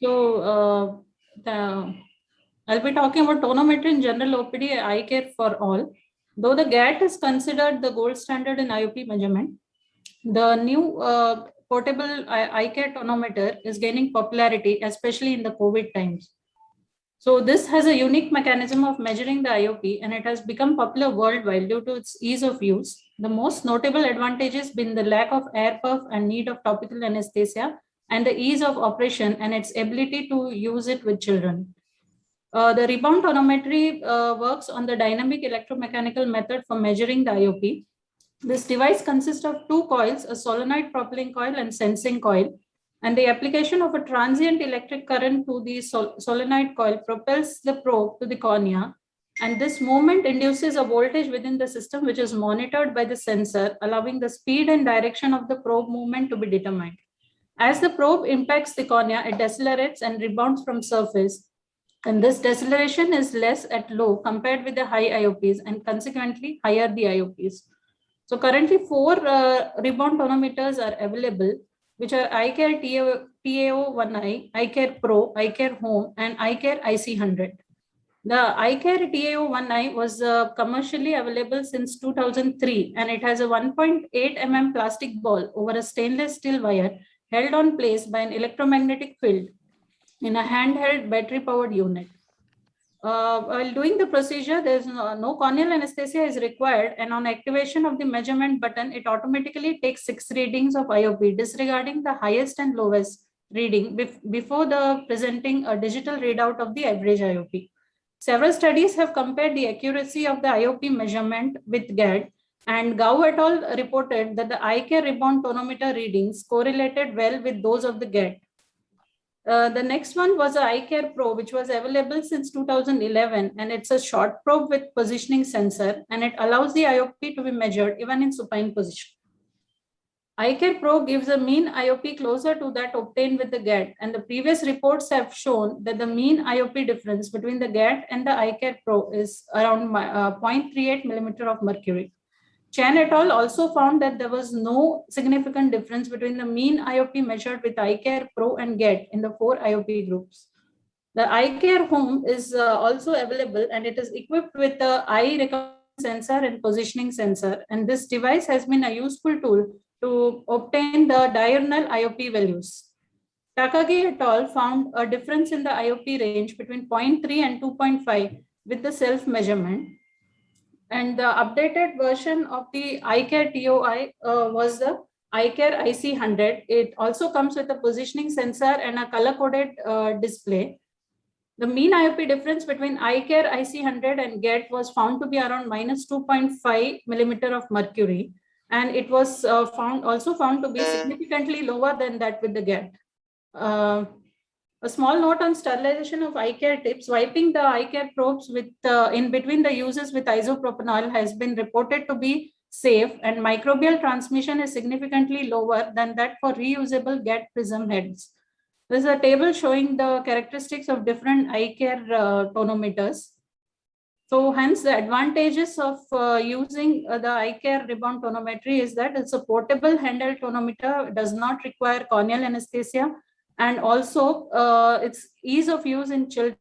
So, I'll be talking about tonometry in general OPD, eye care for all. Though the GAT is considered the gold standard in IOP measurement, the new portable eye care tonometer is gaining popularity, especially in the COVID times. So this has a unique mechanism of measuring the IOP, and it has become popular worldwide due to its ease of use. The most notable advantages been the lack of air puff and need of topical anesthesia, and the ease of operation and its ability to use it with children. The rebound tonometry works on the dynamic electromechanical method for measuring the IOP. This device consists of two coils, a solenoid propelling coil and sensing coil. And the application of a transient electric current to the solenoid coil propels the probe to the cornea. And this movement induces a voltage within the system, which is monitored by the sensor, allowing the speed and direction of the probe movement to be determined. As the probe impacts the cornea, it decelerates and rebounds from surface. And this deceleration is less at low compared with the high IOPs, and consequently higher the IOPs. So currently 4 rebound tonometers are available, which are iCare TAO1i, iCare Pro, iCare Home, and iCare IC100. The iCare TAO1i was commercially available since 2003, and it has a 1.8 mm plastic ball over a stainless steel wire held on place by an electromagnetic field in a handheld battery-powered unit. While doing the procedure, there's no corneal anesthesia is required, and on activation of the measurement button, it automatically takes 6 readings of IOP, disregarding the highest and lowest reading before the presenting a digital readout of the average IOP. Several studies have compared the accuracy of the IOP measurement with GAD, and Gao et al. Reported that the iCare rebound tonometer readings correlated well with those of the GAD. The next one was the iCare Pro, which was available since 2011, and it's a short probe with positioning sensor, and it allows the IOP to be measured even in supine position. iCare Pro gives a mean IOP closer to that obtained with the GAT, and the previous reports have shown that the mean IOP difference between the GAT and the iCare Pro is around 0.38 millimeter of mercury. Chen et al. Also found that there was no significant difference between the mean IOP measured with iCare Pro and GAT in the 4 IOP groups. The iCare Home is also available, and it is equipped with the eye recognition sensor and positioning sensor. And this device has been a useful tool to obtain the diurnal IOP values. Takagi et al. Found a difference in the IOP range between 0.3 and 2.5 with the self-measurement. And the updated version of the iCare TOI was the iCare IC100. It also comes with a positioning sensor and a color-coded display. The mean IOP difference between iCare IC100 and GAT was found to be around minus 2.5 millimeter of mercury, and it was also found to be significantly lower than that with the GAT. A small note on sterilization of iCare tips: wiping the iCare probes with in between the uses with isopropanol has been reported to be safe, and microbial transmission is significantly lower than that for reusable GAT prism heads. There's a table showing the characteristics of different iCare tonometers. So hence the advantages of using the iCare rebound tonometry is that it's a portable handheld tonometer, does not require corneal anesthesia, and also its ease of use in children